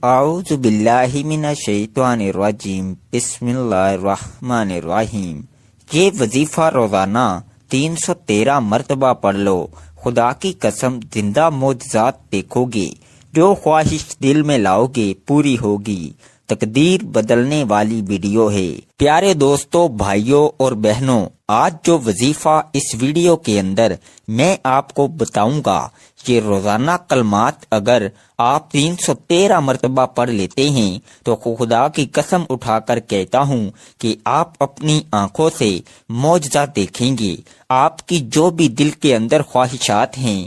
اعوذ باللہ من الشیطان الرجیم بسم اللہ الرحمن الرحیم۔ یہ وظیفہ روزانہ 313 مرتبہ پڑھ لو، خدا کی قسم زندہ معجزات دیکھو گے، جو خواہش دل میں لاؤ گے پوری ہوگی۔ تقدیر بدلنے والی ویڈیو ہے۔ پیارے دوستو، بھائیوں اور بہنوں، آج جو وظیفہ اس ویڈیو کے اندر میں آپ کو بتاؤں گا، یہ روزانہ کلمات اگر آپ 313 مرتبہ پڑھ لیتے ہیں تو خدا کی قسم اٹھا کر کہتا ہوں کہ آپ اپنی آنکھوں سے معجزہ دیکھیں گے۔ آپ کی جو بھی دل کے اندر خواہشات ہیں،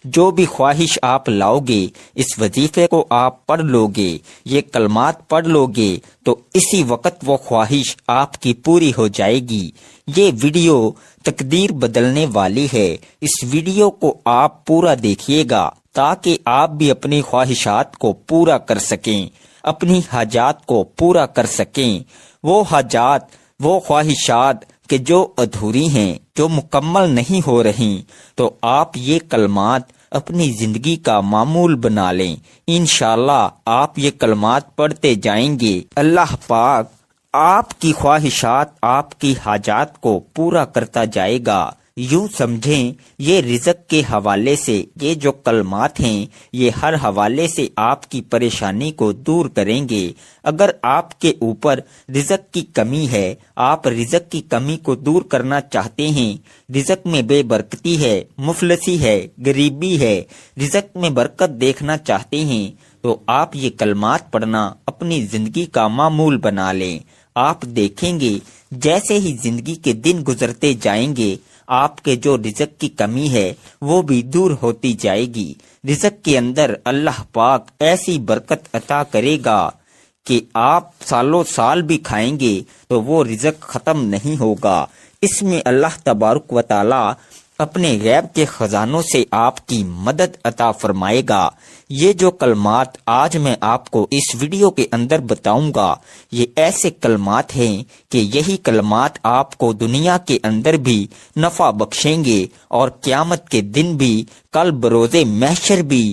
جو بھی خواہش آپ لاؤ گے، اس وظیفے کو آپ پڑھ لو گے، یہ کلمات پڑھ لو گے تو اسی وقت وہ خواہش آپ کی پوری ہو جائے گی۔ یہ ویڈیو تقدیر بدلنے والی ہے۔ اس ویڈیو کو آپ پورا دیکھیے گا تاکہ آپ بھی اپنی خواہشات کو پورا کر سکیں، اپنی حاجات کو پورا کر سکیں۔ وہ حاجات، وہ خواہشات کہ جو ادھوری ہیں، جو مکمل نہیں ہو رہی، تو آپ یہ کلمات اپنی زندگی کا معمول بنا لیں۔ انشاءاللہ آپ یہ کلمات پڑھتے جائیں گے، اللہ پاک آپ کی خواہشات، آپ کی حاجات کو پورا کرتا جائے گا۔ یوں سمجھیں، یہ رزق کے حوالے سے یہ جو کلمات ہیں، یہ ہر حوالے سے آپ کی پریشانی کو دور کریں گے۔ اگر آپ کے اوپر رزق کی کمی ہے، آپ رزق کی کمی کو دور کرنا چاہتے ہیں، رزق میں بے برکتی ہے، مفلسی ہے، غریبی ہے، رزق میں برکت دیکھنا چاہتے ہیں، تو آپ یہ کلمات پڑھنا اپنی زندگی کا معمول بنا لیں۔ آپ دیکھیں گے جیسے ہی زندگی کے دن گزرتے جائیں گے، آپ کے جو رزق کی کمی ہے وہ بھی دور ہوتی جائے گی۔ رزق کے اندر اللہ پاک ایسی برکت عطا کرے گا کہ آپ سالوں سال بھی کھائیں گے تو وہ رزق ختم نہیں ہوگا۔ اس میں اللہ تبارک و تعالی اپنے غیب کے خزانوں سے آپ کی مدد عطا فرمائے گا۔ یہ جو کلمات آج میں آپ کو اس ویڈیو کے اندر بتاؤں گا، یہ ایسے کلمات ہیں کہ یہی کلمات آپ کو دنیا کے اندر بھی نفع بخشیں گے اور قیامت کے دن بھی، کل بروز محشر بھی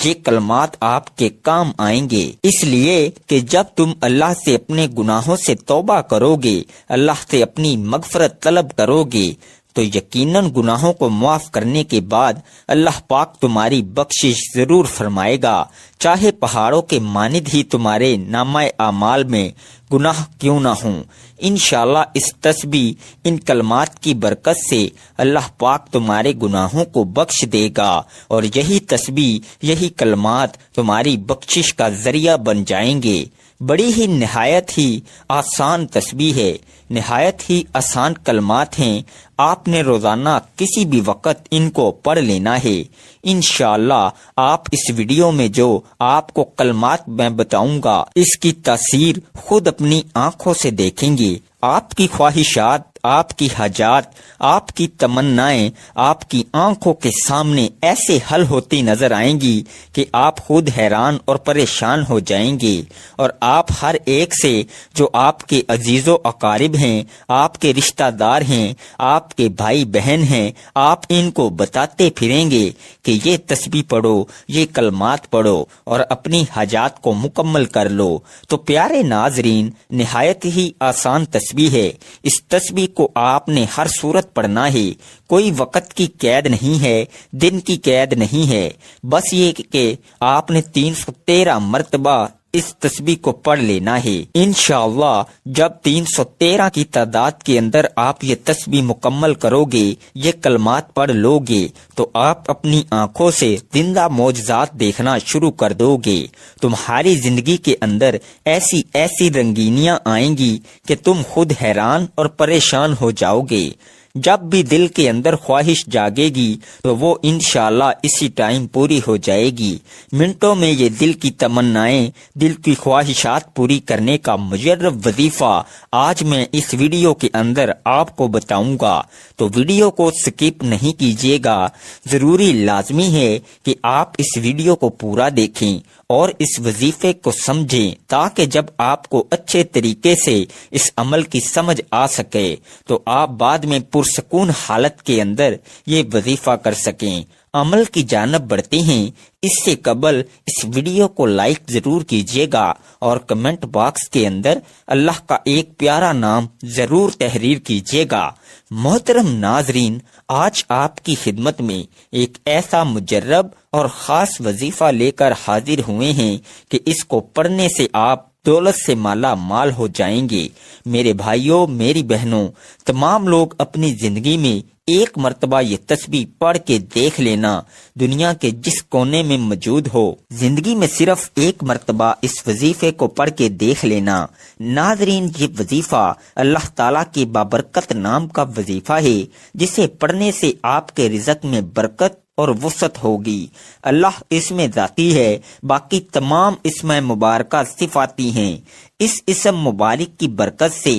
یہ کلمات آپ کے کام آئیں گے۔ اس لیے کہ جب تم اللہ سے اپنے گناہوں سے توبہ کرو گے، اللہ سے اپنی مغفرت طلب کرو گے، تو یقیناً گناہوں کو معاف کرنے کے بعد اللہ پاک تمہاری بخشش ضرور فرمائے گا، چاہے پہاڑوں کے مانند ہی تمہارے نامہ اعمال میں گناہ کیوں نہ ہوں۔ انشاءاللہ اس تسبیح، ان کلمات کی برکت سے اللہ پاک تمہارے گناہوں کو بخش دے گا، اور یہی تسبیح، یہی کلمات تمہاری بخشش کا ذریعہ بن جائیں گے۔ بڑی ہی نہایت ہی آسان تسبیح ہے، نہایت ہی آسان کلمات ہیں۔ آپ نے روزانہ کسی بھی وقت ان کو پڑھ لینا ہے۔ انشاءاللہ آپ اس ویڈیو میں جو آپ کو کلمات میں بتاؤں گا، اس کی تاثیر خود اپنی آنکھوں سے دیکھیں گے۔ آپ کی خواہشات، آپ کی حاجات، آپ کی تمنائیں آپ کی آنکھوں کے سامنے ایسے حل ہوتی نظر آئیں گی کہ آپ خود حیران اور پریشان ہو جائیں گے، اور آپ ہر ایک سے جو آپ کے عزیز و اقارب ہیں، آپ کے رشتہ دار ہیں، آپ کے بھائی بہن ہیں، آپ ان کو بتاتے پھریں گے کہ یہ تسبیح پڑھو، یہ کلمات پڑھو اور اپنی حاجات کو مکمل کر لو۔ تو پیارے ناظرین، نہایت ہی آسان تسبیح ہے۔ اس تسبیح کو آپ نے ہر صورت پڑھنا ہے، کوئی وقت کی قید نہیں ہے، دن کی قید نہیں ہے، بس یہ کہ آپ نے 313 مرتبہ اس تسبیح کو پڑھ لینا ہے۔ انشاءاللہ جب 313 کی تعداد کے اندر آپ یہ تسبیح مکمل کرو گے، یہ کلمات پڑھ لو گے، تو آپ اپنی آنکھوں سے زندہ معجزات دیکھنا شروع کر دو گے۔ تمہاری زندگی کے اندر ایسی ایسی رنگینیاں آئیں گی کہ تم خود حیران اور پریشان ہو جاؤ گے۔ جب بھی دل کے اندر خواہش جاگے گی تو وہ انشاءاللہ اسی ٹائم پوری ہو جائے گی۔ منٹوں میں یہ دل کی تمنائیں، دل کی خواہشات پوری کرنے کا مجرب وظیفہ آج میں اس ویڈیو کے اندر آپ کو بتاؤں گا، تو ویڈیو کو سکپ نہیں کیجیے گا۔ ضروری لازمی ہے کہ آپ اس ویڈیو کو پورا دیکھیں اور اس وظیفے کو سمجھیں، تاکہ جب آپ کو اچھے طریقے سے اس عمل کی سمجھ آ سکے تو آپ بعد میں پرسکون حالت کے اندر یہ وظیفہ کر سکیں۔ عمل کی جانب بڑھتے ہیں، اس سے قبل اس ویڈیو کو لائک ضرور کیجیے گا اور کمنٹ باکس کے اندر اللہ کا ایک پیارا نام ضرور تحریر کیجیے گا۔ محترم ناظرین، آج آپ کی خدمت میں ایک ایسا مجرب اور خاص وظیفہ لے کر حاضر ہوئے ہیں کہ اس کو پڑھنے سے آپ دولت سے مالا مال ہو جائیں گے۔ میرے بھائیوں، میری بہنوں، تمام لوگ اپنی زندگی میں ایک مرتبہ یہ تسبیح پڑھ کے دیکھ لینا، دنیا کے جس کونے میں موجود ہو، زندگی میں صرف ایک مرتبہ اس وظیفے کو پڑھ کے دیکھ لینا۔ ناظرین، یہ وظیفہ اللہ تعالیٰ کے بابرکت نام کا وظیفہ ہے، جسے پڑھنے سے آپ کے رزق میں برکت اور وسعت ہوگی۔ اللہ اس میں ذاتی ہے، باقی تمام اسم مبارکہ صفاتی ہیں۔ اس اسم مبارک کی برکت سے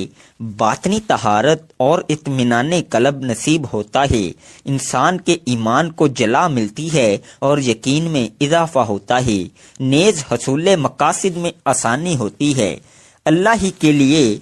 باطنی طہارت اور اطمینان قلب نصیب ہوتا ہے، انسان کے ایمان کو جلا ملتی ہے اور یقین میں اضافہ ہوتا ہے، نیز حصول مقاصد میں آسانی ہوتی ہے۔ اللہ ہی کے لیے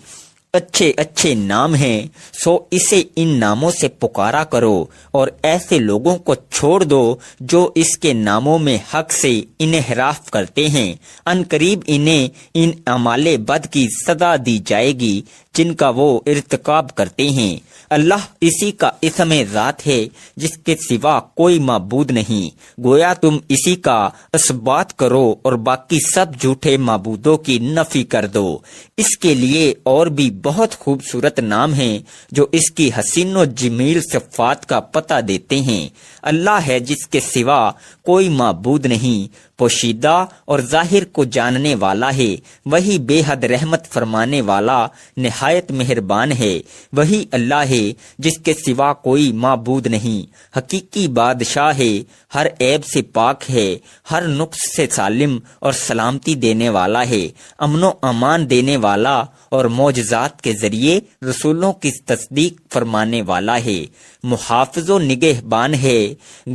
اچھے اچھے نام ہیں، سو اسے ان ناموں سے پکارا کرو اور ایسے لوگوں کو چھوڑ دو جو اس کے ناموں میں حق سے انحراف کرتے ہیں۔ ان قریب انہیں ان اعمال بد کی سزا دی جائے گی جن کا وہ ارتکاب کرتے ہیں۔ اللہ اسی کا اسم ذات ہے جس کے سوا کوئی معبود نہیں، گویا تم اسی کا اثبات کرو اور باقی سب جھوٹے معبودوں کی نفی کر دو۔ اس کے لیے اور بھی بہت خوبصورت نام ہیں جو اس کی حسین و جمیل صفات کا پتہ دیتے ہیں۔ اللہ ہے جس کے سوا کوئی معبود نہیں، پوشیدہ اور ظاہر کو جاننے والا ہے، وہی بے حد رحمت فرمانے والا نہایت مہربان ہے۔ وہی اللہ ہے جس کے سوا کوئی معبود نہیں، حقیقی بادشاہ ہے، ہر عیب سے پاک ہے، ہر نقص سے سالم اور سلامتی دینے والا ہے، امن و امان دینے والا اور معجزات کے ذریعے رسولوں کی تصدیق فرمانے والا ہے، محافظ و نگہبان ہے،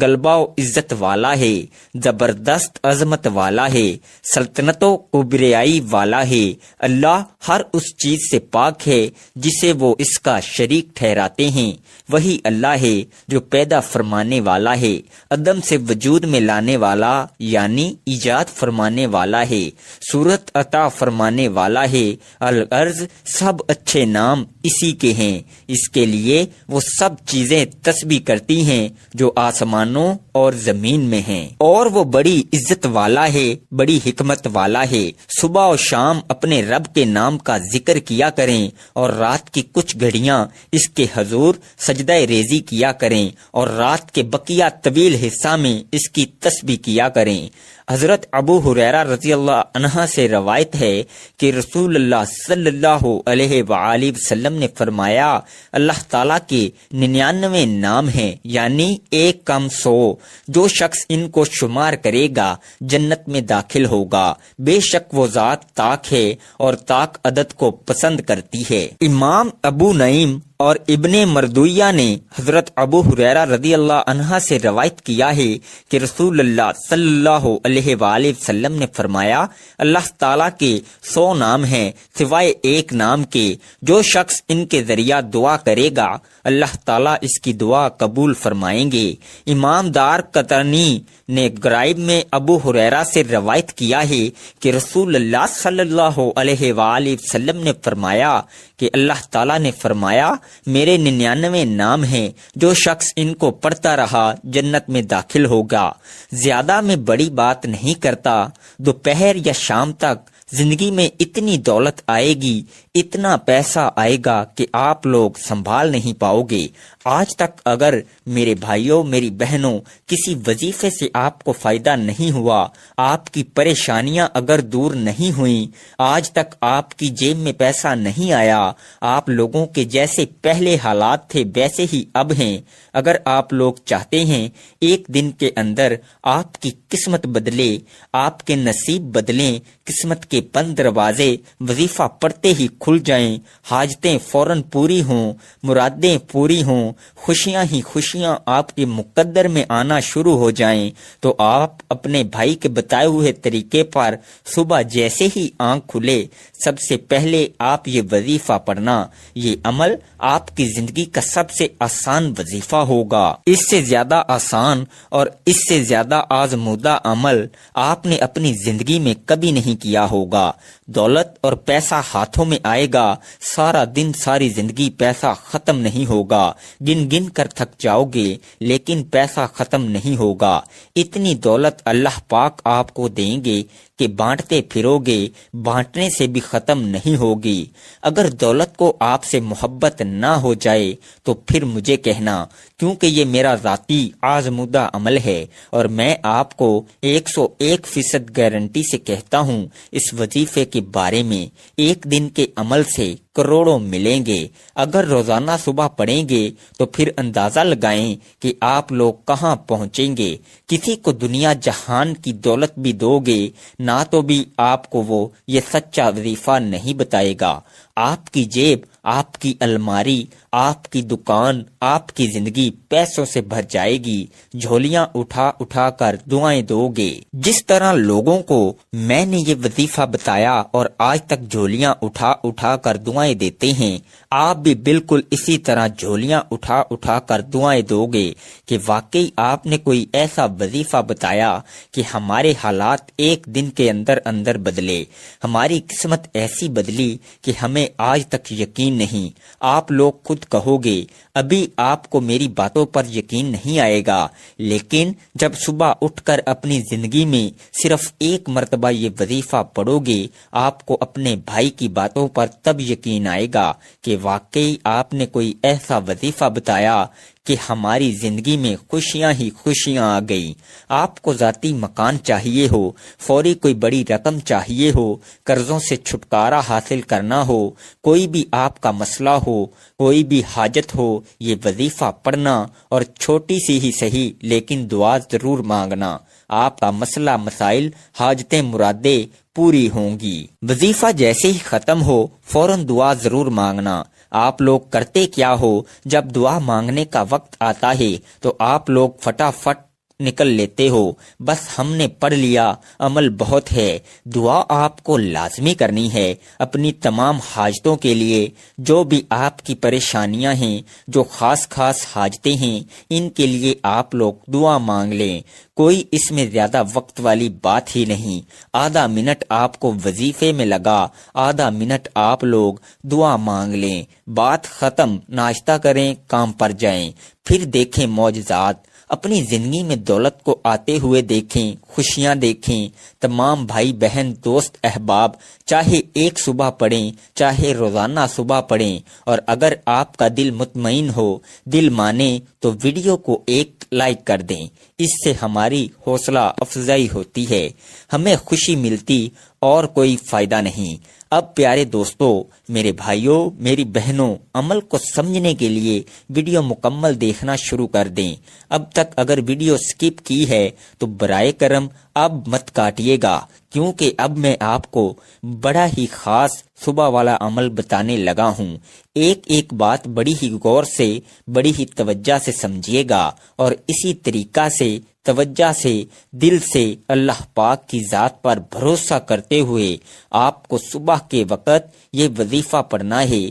غلبہ و عزت والا ہے، زبردست عظمت والا ہے، سلطنت و کبریائی والا ہے۔ اللہ ہر اس چیز سے پاک ہے جسے وہ اس کا شریک ٹھہراتے ہیں۔ وہی اللہ ہے جو پیدا فرمانے والا ہے، عدم سے وجود میں لانے والا یعنی ایجاد فرمانے والا ہے، صورت عطا فرمانے والا ہے۔ الغرض سب اچھے نام اسی کے ہیں، اس کے لیے وہ سب چیزیں تسبیح کرتی ہیں جو آسمانوں اور زمین میں ہیں، اور وہ بڑی عزت والا ہے، بڑی حکمت والا ہے۔ صبح و شام اپنے رب کے نام کا ذکر کیا کریں اور رات کی کچھ گھڑیاں اس کے حضور سجدہ ریزی کیا کریں اور رات کے بقیہ طویل حصہ میں اس کی تسبیح کیا کریں۔ حضرت ابو ہریرہ رضی اللہ عنہ سے روایت ہے کہ رسول اللہ صلی اللہ علیہ وآلہ وسلم نے فرمایا، اللہ تعالیٰ کے 99 نام ہیں، یعنی 1 کم 100، جو شخص ان کو شمار کرے گا جنت میں داخل ہوگا۔ بے شک وہ ذات طاق ہے اور طاق عدد کو پسند کرتی ہے۔ امام ابو نعیم اور ابن مردویہ نے حضرت ابو ہریرہ رضی اللہ عنہ سے روایت کیا ہے کہ رسول اللہ صلی اللہ علیہ وآلہ وسلم نے فرمایا، اللہ تعالیٰ کے 100 نام ہیں سوائے 1 نام کے، جو شخص ان کے ذریعہ دعا کرے گا اللہ تعالیٰ اس کی دعا قبول فرمائیں گے۔ امام دار قطنی نے غرائب میں ابو ہریرہ سے روایت کیا ہے کہ رسول اللہ صلی اللہ علیہ وآلہ وسلم نے فرمایا کہ اللہ تعالیٰ نے فرمایا، میرے 99 نام ہیں، جو شخص ان کو پڑھتا رہا جنت میں داخل ہوگا۔ زیادہ میں بڑی بات نہیں کرتا، دوپہر یا شام تک زندگی میں اتنی دولت آئے گی، اتنا پیسہ آئے گا کہ آپ لوگ سنبھال نہیں پاؤ گے۔ آج تک اگر میرے بھائیوں، میری بہنوں، کسی وظیفے سے آپ کو فائدہ نہیں ہوا، آپ کی پریشانیاں اگر دور نہیں ہوئیں، آج تک آپ کی جیب میں پیسہ نہیں آیا، آپ لوگوں کے جیسے پہلے حالات تھے ویسے ہی اب ہیں، اگر آپ لوگ چاہتے ہیں ایک دن کے اندر آپ کی قسمت بدلے، آپ کے نصیب بدلیں، قسمت کے کے بند دروازے وظیفہ پڑھتے ہی کھل جائیں، حاجتیں فوراً پوری ہوں، مرادیں پوری ہوں، خوشیاں ہی خوشیاں آپ کے مقدر میں آنا شروع ہو جائیں، تو آپ اپنے بھائی کے بتائے ہوئے طریقے پر صبح جیسے ہی آنکھ کھلے سب سے پہلے آپ یہ وظیفہ پڑھنا، یہ عمل آپ کی زندگی کا سب سے آسان وظیفہ ہوگا۔ اس سے زیادہ آسان اور اس سے زیادہ آزمودہ عمل آپ نے اپنی زندگی میں کبھی نہیں کیا ہوگا۔ دولت اور پیسہ ہاتھوں میں آئے گا، سارا دن ساری زندگی پیسہ ختم نہیں ہوگا، گن گن کر تھک جاؤ گے لیکن پیسہ ختم نہیں ہوگا۔ اتنی دولت اللہ پاک آپ کو دیں گے کہ بانٹتے پھرو گے، بانٹنے سے بھی ختم نہیں ہوگی۔ اگر دولت کو آپ سے محبت نہ ہو جائے تو پھر مجھے کہنا، کیونکہ یہ میرا ذاتی آزمودہ عمل ہے اور میں آپ کو 101% گارنٹی سے کہتا ہوں اس وظیفے کے بارے میں، ایک دن کے عمل سے کروڑوں ملیں گے۔ اگر روزانہ صبح پڑھیں گے تو پھر اندازہ لگائیں کہ آپ لوگ کہاں پہنچیں گے۔ کسی کو دنیا جہان کی دولت بھی دو گے نہ تو بھی آپ کو وہ یہ سچا وظیفہ نہیں بتائے گا۔ آپ کی جیب، آپ کی الماری، آپ کی دکان، آپ کی زندگی پیسوں سے بھر جائے گی، جھولیاں اٹھا اٹھا کر دعائیں دو گے۔ جس طرح لوگوں کو میں نے یہ وظیفہ بتایا اور آج تک جھولیاں اٹھا اٹھا کر دعائیں دیتے ہیں، آپ بھی بالکل اسی طرح جھولیاں اٹھا اٹھا کر دعائیں دو گے کہ واقعی آپ نے کوئی ایسا وظیفہ بتایا کہ ہمارے حالات ایک دن کے اندر اندر بدلے، ہماری قسمت ایسی بدلی کہ ہمیں آج تک یقین نہیں۔ آپ لوگ خود کہو گے ابھی آپ کو میری باتوں پر یقین نہیں آئے گا، لیکن جب صبح اٹھ کر اپنی زندگی میں صرف ایک مرتبہ یہ وظیفہ پڑھو گے، آپ کو اپنے بھائی کی باتوں پر تب یقین آئے گا کہ واقعی آپ نے کوئی ایسا وظیفہ بتایا کہ ہماری زندگی میں خوشیاں ہی خوشیاں آ گئی۔ آپ کو ذاتی مکان چاہیے ہو، فوری کوئی بڑی رقم چاہیے ہو، قرضوں سے چھٹکارا حاصل کرنا ہو، کوئی بھی آپ کا مسئلہ ہو، کوئی بھی حاجت ہو، یہ وظیفہ پڑھنا اور چھوٹی سی ہی صحیح لیکن دعا ضرور مانگنا، آپ کا مسئلہ مسائل حاجتیں مرادیں پوری ہوں گی۔ وظیفہ جیسے ہی ختم ہو فوراً دعا ضرور مانگنا۔ آپ لوگ کرتے کیا ہو، جب دعا مانگنے کا وقت آتا ہے تو آپ لوگ فٹافٹ نکل لیتے ہو، بس ہم نے پڑھ لیا، عمل بہت ہے۔ دعا آپ کو لازمی کرنی ہے اپنی تمام حاجتوں کے لیے، جو بھی آپ کی پریشانیاں ہیں، جو خاص خاص حاجتیں ہیں، ان کے لیے آپ لوگ دعا مانگ لیں۔ کوئی اس میں زیادہ وقت والی بات ہی نہیں، آدھا منٹ آپ کو وظیفے میں لگا، آدھا منٹ آپ لوگ دعا مانگ لیں، بات ختم، ناشتہ کریں، کام پر جائیں، پھر دیکھیں معجزات۔ اپنی زندگی میں دولت کو آتے ہوئے دیکھیں، خوشیاں دیکھیں۔ تمام بھائی بہن دوست احباب چاہے ایک صبح پڑھیں چاہے روزانہ صبح پڑھیں، اور اگر آپ کا دل مطمئن ہو، دل مانے تو ویڈیو کو ایک لائک کر دیں، اس سے ہماری حوصلہ افزائی ہوتی ہے، ہمیں خوشی ملتی اور کوئی فائدہ نہیں۔ اب پیارے دوستو، میرے بھائیوں، میری بہنوں، عمل کو سمجھنے کے لیے ویڈیو مکمل دیکھنا شروع کر دیں۔ اب تک اگر ویڈیو سکپ کی ہے تو برائے کرم اب مت کاٹیے گا، کیونکہ اب میں آپ کو بڑا ہی خاص صبح والا عمل بتانے لگا ہوں۔ ایک ایک بات بڑی ہی غور سے، بڑی ہی توجہ سے سمجھیے گا، اور اسی طریقہ سے توجہ سے، دل سے اللہ پاک کی ذات پر بھروسہ کرتے ہوئے آپ کو صبح کے وقت یہ وظیفہ پڑھنا ہے۔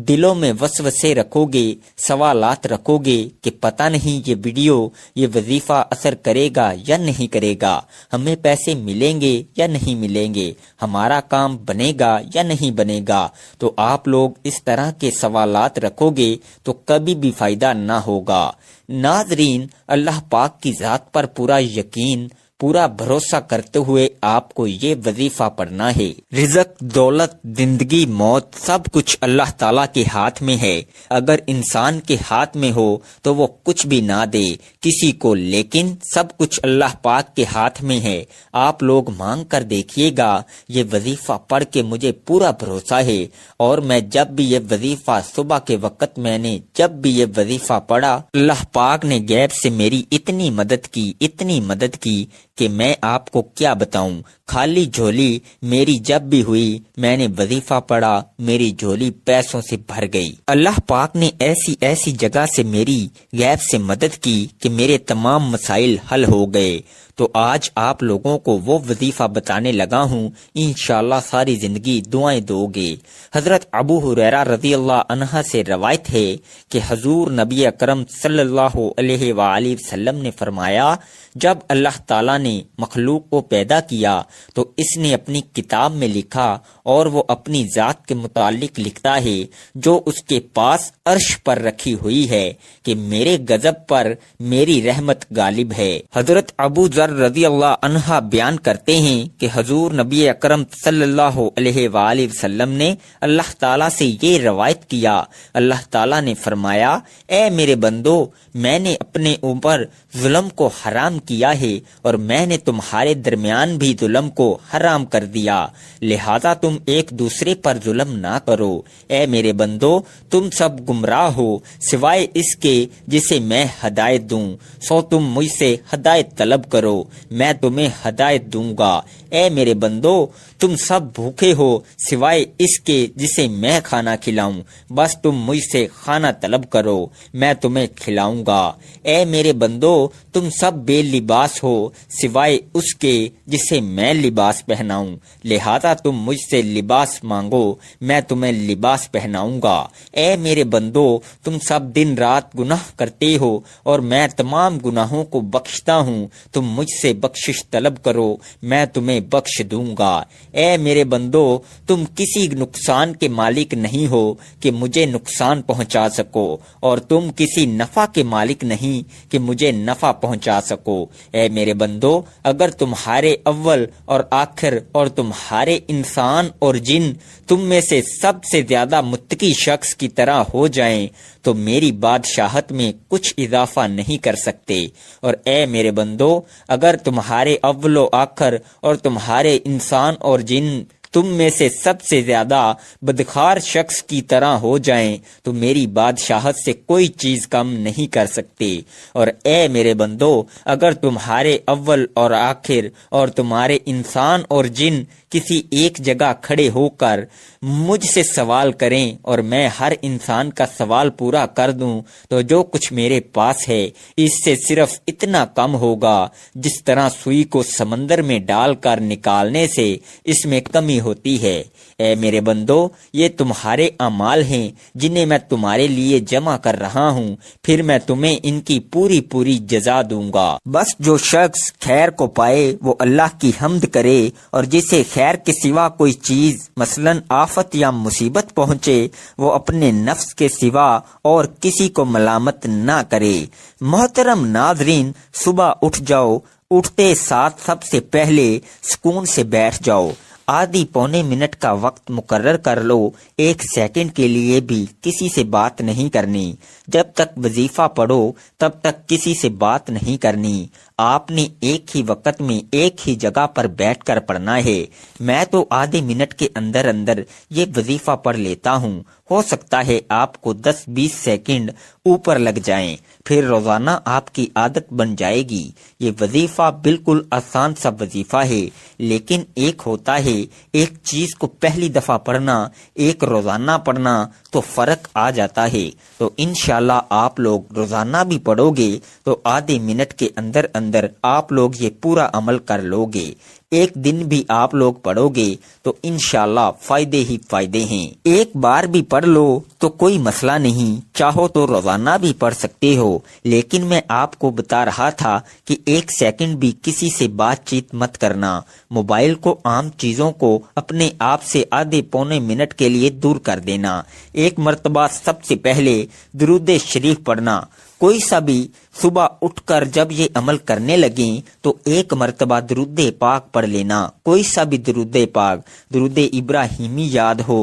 دلوں میں وسوسے رکھو گے، سوالات رکھو گے کہ پتہ نہیں یہ ویڈیو، یہ وظیفہ اثر کرے گا یا نہیں کرے گا، ہمیں پیسے ملیں گے یا نہیں ملیں گے، ہمارا کام بنے گا یا نہیں بنے گا، تو آپ لوگ اس طرح کے سوالات رکھو گے تو کبھی بھی فائدہ نہ ہوگا۔ ناظرین، اللہ پاک کی ذات پر پورا یقین، پورا بھروسہ کرتے ہوئے آپ کو یہ وظیفہ پڑھنا ہے۔ رزق، دولت، زندگی، موت، سب کچھ اللہ تعالیٰ کے ہاتھ میں ہے۔ اگر انسان کے ہاتھ میں ہو تو وہ کچھ بھی نہ دے کسی کو، لیکن سب کچھ اللہ پاک کے ہاتھ میں ہے۔ آپ لوگ مانگ کر دیکھیے گا، یہ وظیفہ پڑھ کے مجھے پورا بھروسہ ہے، اور میں جب بھی یہ وظیفہ صبح کے وقت میں نے جب بھی یہ وظیفہ پڑھا، اللہ پاک نے غیب سے میری اتنی مدد کی کہ میں آپ کو کیا بتاؤں، خالی جھولی میری جب بھی ہوئی میں نے وظیفہ پڑھا میری جھولی پیسوں سے بھر گئی۔ اللہ پاک نے ایسی ایسی جگہ سے میری غیب سے مدد کی کہ میرے تمام مسائل حل ہو گئے۔ تو آج آپ لوگوں کو وہ وظیفہ بتانے لگا ہوں، انشاءاللہ ساری زندگی دعائیں دو گے۔ حضرت ابو ہریرہ رضی اللہ عنہ سے روایت ہے کہ حضور نبی اکرم صلی اللہ علیہ وآلہ وسلم نے فرمایا، جب اللہ تعالیٰ نے مخلوق کو پیدا کیا تو اس نے اپنی کتاب میں لکھا، اور وہ اپنی ذات کے متعلق لکھتا ہے جو اس کے پاس عرش پر رکھی ہوئی ہے کہ میرے غضب پر میری رحمت غالب ہے۔ حضرت ابو ذر رضی اللہ عنہ بیان کرتے ہیں کہ حضور نبی اکرم صلی اللہ علیہ وآلہ وسلم نے اللہ تعالیٰ سے یہ روایت کیا، اللہ تعالیٰ نے فرمایا، اے میرے بندو، میں نے اپنے اوپر ظلم کو حرام کیا ہے اور میں نے تمہارے درمیان بھی ظلم کو حرام کر دیا، لہذا تم ایک دوسرے پر ظلم نہ کرو۔ اے میرے بندو، تم سب گمراہ ہو سوائے اس کے جسے میں ہدایت دوں، سو تم مجھ سے ہدایت طلب کرو، میں تمہیں ہدایت دوں گا۔ اے میرے بندو، تم سب بھوکے ہو سوائے اس کے جسے میں کھانا کھلاؤں، بس تم مجھ سے کھانا طلب کرو، میں تمہیں کھلاؤں گا۔ اے میرے بندو، تم سب بے لباس ہو سوائے اس کے جسے میں لباس پہناؤں، لہذا تم مجھ سے لباس مانگو، میں تمہیں لباس پہناؤں گا۔ اے میرے بندو، تم سب دن رات گناہ کرتے ہو اور میں تمام گناہوں کو بخشتا ہوں، تم مجھ سے بخشش طلب کرو، میں تمہیں بخش دوں گا۔ اے میرے بندو، تم کسی نقصان کے مالک نہیں ہو کہ مجھے نقصان پہنچا سکو، اور تم کسی نفع کے مالک نہیں کہ مجھے نفع پہنچا سکو۔ اے میرے بندو، اگر تمہارے اول اور آخر اور تمہارے انسان اور جن تم میں سے سب سے زیادہ متقی شخص کی طرح ہو جائیں تو میری بادشاہت میں کچھ اضافہ نہیں کر سکتے، اور اے میرے بندو، اگر تمہارے اول و آخر اور تمہارے انسان اور جن تم میں سے سب سے زیادہ بدخار شخص کی طرح ہو جائیں تو میری بادشاہت سے کوئی چیز کم نہیں کر سکتے، اور اے میرے بندو، اگر تمہارے اول اور آخر اور تمہارے انسان اور جن کسی ایک جگہ کھڑے ہو کر مجھ سے سوال کریں اور میں ہر انسان کا سوال پورا کر دوں تو جو کچھ میرے پاس ہے اس سے صرف اتنا کم ہوگا جس طرح سوئی کو سمندر میں ڈال کر نکالنے سے اس میں کمی ہوتی ہے۔ اے میرے بندو، یہ تمہارے اعمال ہیں جنہیں میں تمہارے لیے جمع کر رہا ہوں، پھر میں تمہیں ان کی پوری پوری جزا دوں گا۔ بس جو شخص خیر کو پائے وہ اللہ کی حمد کرے، اور جسے خیر کے سوا کوئی چیز مثلاً آفت یا مصیبت پہنچے وہ اپنے نفس کے سوا اور کسی کو ملامت نہ کرے۔ محترم ناظرین، صبح اٹھ جاؤ، اٹھتے ساتھ سب سے پہلے سکون سے بیٹھ جاؤ، آدھی پونے منٹ کا وقت مقرر کر لو، 1 سیکنڈ کے لیے بھی کسی سے بات نہیں کرنی۔ جب تک وظیفہ پڑھو تب تک کسی سے بات نہیں کرنی۔ آپ نے ایک ہی وقت میں ایک ہی جگہ پر بیٹھ کر پڑھنا ہے۔ میں تو آدھے منٹ کے اندر اندر یہ وظیفہ پڑھ لیتا ہوں، ہو سکتا ہے آپ کو 10-20 سیکنڈ اوپر لگ جائیں، پھر روزانہ آپ کی عادت بن جائے گی۔ یہ وظیفہ بالکل آسان سا وظیفہ ہے، لیکن ایک ہوتا ہے ایک چیز کو پہلی دفعہ پڑھنا، ایک روزانہ پڑھنا، تو فرق آ جاتا ہے۔ تو انشاءاللہ آپ لوگ روزانہ بھی پڑھو گے تو آدھے منٹ کے اندر اندر آپ لوگ یہ پورا عمل کر لو گے۔ ایک دن بھی آپ لوگ پڑھو گے تو انشاءاللہ فائدے ہی فائدے ہیں۔ ایک بار بھی پڑھ لو تو کوئی مسئلہ نہیں، چاہو تو روزانہ بھی پڑھ سکتے ہو، لیکن میں آپ کو بتا رہا تھا کہ 1 سیکنڈ بھی کسی سے بات چیت مت کرنا۔ موبائل کو، عام چیزوں کو اپنے آپ سے آدھے پونے منٹ کے لیے دور کر دینا۔ ایک مرتبہ سب سے پہلے درود شریف پڑھنا۔ کوئی سا بھی صبح اٹھ کر جب یہ عمل کرنے لگیں تو 1 مرتبہ درود پاک پڑھ لینا، کوئی سا بھی درود پاک، درود ابراہیمی یاد ہو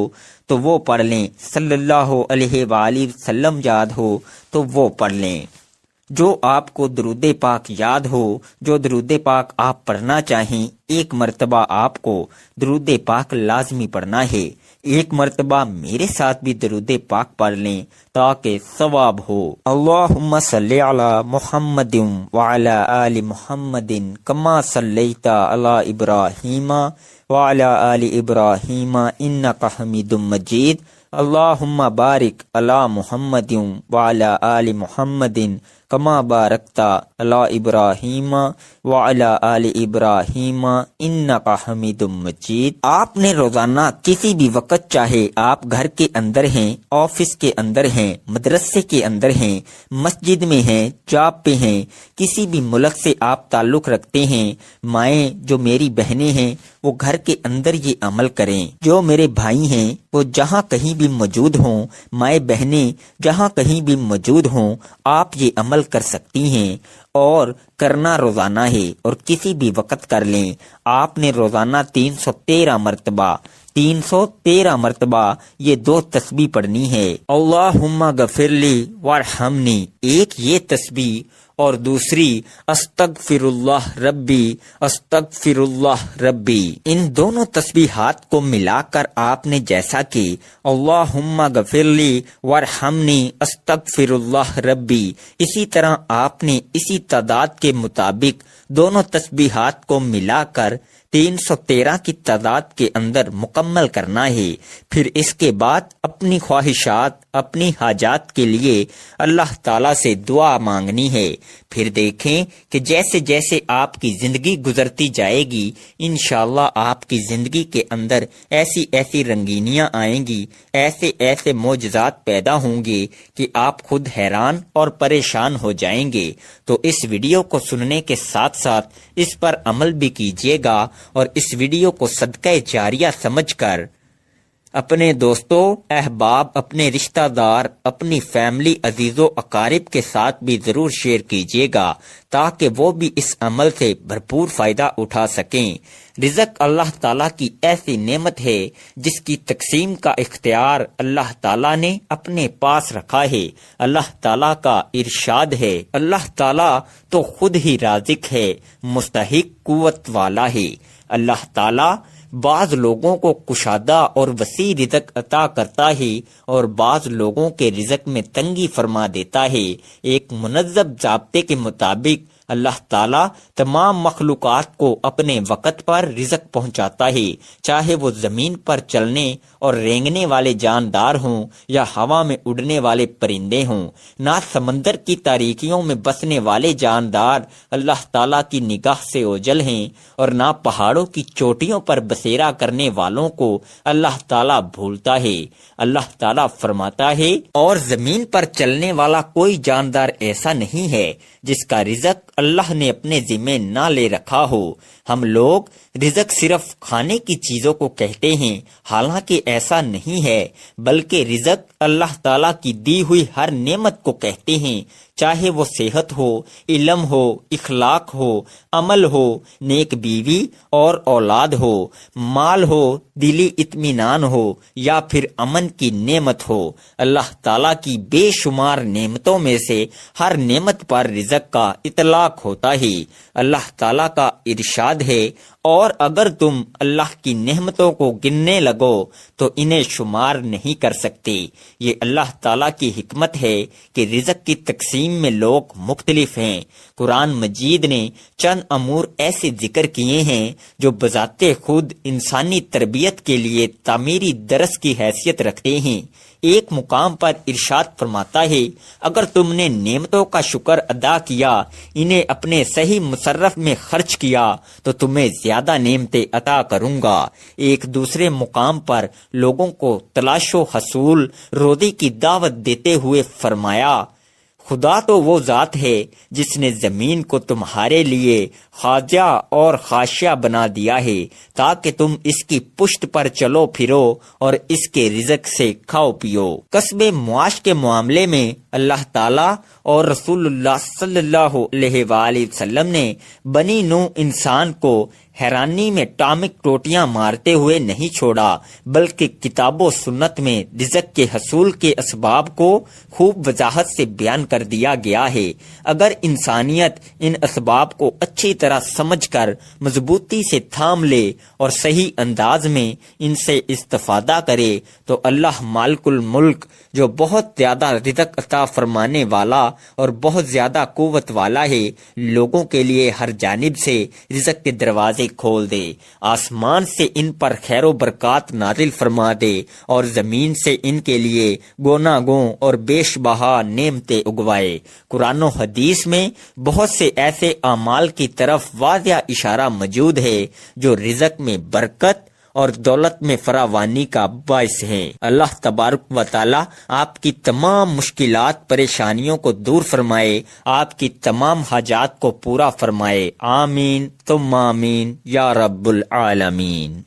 تو وہ پڑھ لیں، صلی اللہ علیہ وآلہ وسلم یاد ہو تو وہ پڑھ لیں۔ جو آپ کو درود پاک یاد ہو، جو درود پاک آپ پڑھنا چاہیں ایک مرتبہ آپ کو درود پاک لازمی پڑھنا ہے، ایک مرتبہ میرے ساتھ بھی درود پاک پڑھ لیں تاکہ ثواب ہو۔ اللہم صلی علی محمد وعلی آل محمد کما صلیت علی ابراہیم وعلی آل ابراہیم انک حمید مجید۔ اللہم بارک علی محمد وعلی آل محمد کما بارکت علی ابراہیم وعلی آل ابراہیم انک حمید مجید۔ آپ نے روزانہ کسی بھی وقت، چاہے آپ گھر کے اندر ہیں، آفس کے اندر ہیں، مدرسے کے اندر ہیں، مسجد میں ہیں، جاب پہ ہیں، کسی بھی ملک سے آپ تعلق رکھتے ہیں، مائیں جو میری بہنیں ہیں وہ گھر کے اندر یہ عمل کریں، جو میرے بھائی ہیں وہ جہاں کہیں بھی موجود ہوں، مائیں بہنیں جہاں کہیں بھی موجود ہوں، آپ یہ عمل کر سکتی ہیں اور کرنا روزانہ ہے اور کسی بھی وقت کر لیں۔ آپ نے روزانہ 313 مرتبہ یہ 2 تسبیح پڑھنی ہے۔ اللہم غفرلی وارحمنی، ایک یہ تسبیح اور دوسری استغفر اللہ ربی استغفر اللہ ربی۔ ان دونوں تسبیحات کو ملا کر آپ نے جیسا کہ اللہم غفرلی وارحمنی استغفر اللہ ربی، اسی طرح آپ نے اسی تعداد کے مطابق دونوں تسبیحات کو ملا کر 313 کی تعداد کے اندر مکمل کرنا ہے۔ پھر اس کے بعد اپنی خواہشات، اپنی حاجات کے لیے اللہ تعالیٰ سے دعا مانگنی ہے۔ پھر دیکھیں کہ جیسے جیسے آپ کی زندگی گزرتی جائے گی، انشاءاللہ آپ کی زندگی کے اندر ایسی ایسی رنگینیاں آئیں گی، ایسے ایسے معجزات پیدا ہوں گے کہ آپ خود حیران اور پریشان ہو جائیں گے۔ تو اس ویڈیو کو سننے کے ساتھ ساتھ اس پر عمل بھی کیجیے گا اور اس ویڈیو کو صدقہ جاریہ سمجھ کر اپنے دوستوں، احباب، اپنے رشتہ دار، اپنی فیملی، عزیز و اقارب کے ساتھ بھی ضرور شیئر کیجیے گا تاکہ وہ بھی اس عمل سے بھرپور فائدہ اٹھا سکیں۔ رزق اللہ تعالیٰ کی ایسی نعمت ہے جس کی تقسیم کا اختیار اللہ تعالیٰ نے اپنے پاس رکھا ہے۔ اللہ تعالیٰ کا ارشاد ہے، اللہ تعالیٰ تو خود ہی رازق ہے، مستحق قوت والا ہے۔ اللہ تعالیٰ بعض لوگوں کو کشادہ اور وسیع رزق عطا کرتا ہے اور بعض لوگوں کے رزق میں تنگی فرما دیتا ہے۔ ایک منظم ضابطے کے مطابق اللہ تعالیٰ تمام مخلوقات کو اپنے وقت پر رزق پہنچاتا ہے، چاہے وہ زمین پر چلنے اور رینگنے والے جاندار ہوں یا ہوا میں اڑنے والے پرندے ہوں۔ نہ سمندر کی تاریکیوں میں بسنے والے جاندار اللہ تعالیٰ کی نگاہ سے اوجھل ہیں اور نہ پہاڑوں کی چوٹیوں پر بسیرا کرنے والوں کو اللہ تعالیٰ بھولتا ہے۔ اللہ تعالیٰ فرماتا ہے، اور زمین پر چلنے والا کوئی جاندار ایسا نہیں ہے جس کا رزق اللہ نے اپنے ذمے نہ لے رکھا ہو۔ ہم لوگ رزق صرف کھانے کی چیزوں کو کہتے ہیں، حالانکہ ایسا نہیں ہے، بلکہ رزق اللہ تعالیٰ کی دی ہوئی ہر نعمت کو کہتے ہیں، چاہے وہ صحت ہو، علم ہو، اخلاق ہو، عمل ہو، نیک بیوی اور اولاد ہو، مال ہو، دلی اطمینان ہو یا پھر امن کی نعمت ہو۔ اللہ تعالیٰ کی بے شمار نعمتوں میں سے ہر نعمت پر رزق کا اطلاق ہوتا ہے۔ اللہ تعالیٰ کا ارشاد ہے، اور اگر تم اللہ کی نعمتوں کو گننے لگو تو انہیں شمار نہیں کر سکتے۔ یہ اللہ تعالیٰ کی حکمت ہے کہ رزق کی تقسیم میں لوگ مختلف ہیں۔ قرآن مجید نے چند امور ایسے ذکر کیے ہیں جو بذات خود انسانی تربیت کے لیے تعمیری درس کی حیثیت رکھتے ہیں۔ ایک مقام پر ارشاد فرماتا ہے، اگر تم نے نعمتوں کا شکر ادا کیا، انہیں اپنے صحیح مصرف میں خرچ کیا تو تمہیں زیادہ نعمتیں عطا کروں گا۔ ایک دوسرے مقام پر لوگوں کو تلاش و حصول روزی کی دعوت دیتے ہوئے فرمایا، خدا تو وہ ذات ہے جس نے زمین کو تمہارے لیے خاجہ اور خاشیہ بنا دیا ہے تاکہ تم اس کی پشت پر چلو پھرو اور اس کے رزق سے کھاؤ پیو۔ کسب معاش کے معاملے میں اللہ تعالیٰ اور رسول اللہ صلی اللہ علیہ وآلہ وسلم نے بنی نوح انسان کو حیرانی میں ٹامک ٹوٹیاں مارتے ہوئے نہیں چھوڑا، بلکہ کتاب و سنت میں رزق کے حصول کے اسباب کو خوب وضاحت سے بیان کر دیا گیا ہے۔ اگر انسانیت ان اسباب کو اچھی طرح سمجھ کر مضبوطی سے تھام لے اور صحیح انداز میں ان سے استفادہ کرے تو اللہ مالک الملک جو بہت زیادہ رزق عطا فرمانے والا اور بہت زیادہ قوت والا ہے، لوگوں کے لیے ہر جانب سے رزق کے دروازے کھول دے، آسمان سے ان پر خیر و برکات نازل فرما دے اور زمین سے ان کے لیے گوناگوں اور بیش بہا نعمتیں اگوائے۔ قرآن و حدیث میں بہت سے ایسے اعمال کی طرف واضح اشارہ موجود ہے جو رزق میں برکت اور دولت میں فراوانی کا باعث ہے۔ اللہ تبارک و تعالی آپ کی تمام مشکلات پریشانیوں کو دور فرمائے، آپ کی تمام حاجات کو پورا فرمائے، آمین ثم آمین یا رب العالمین۔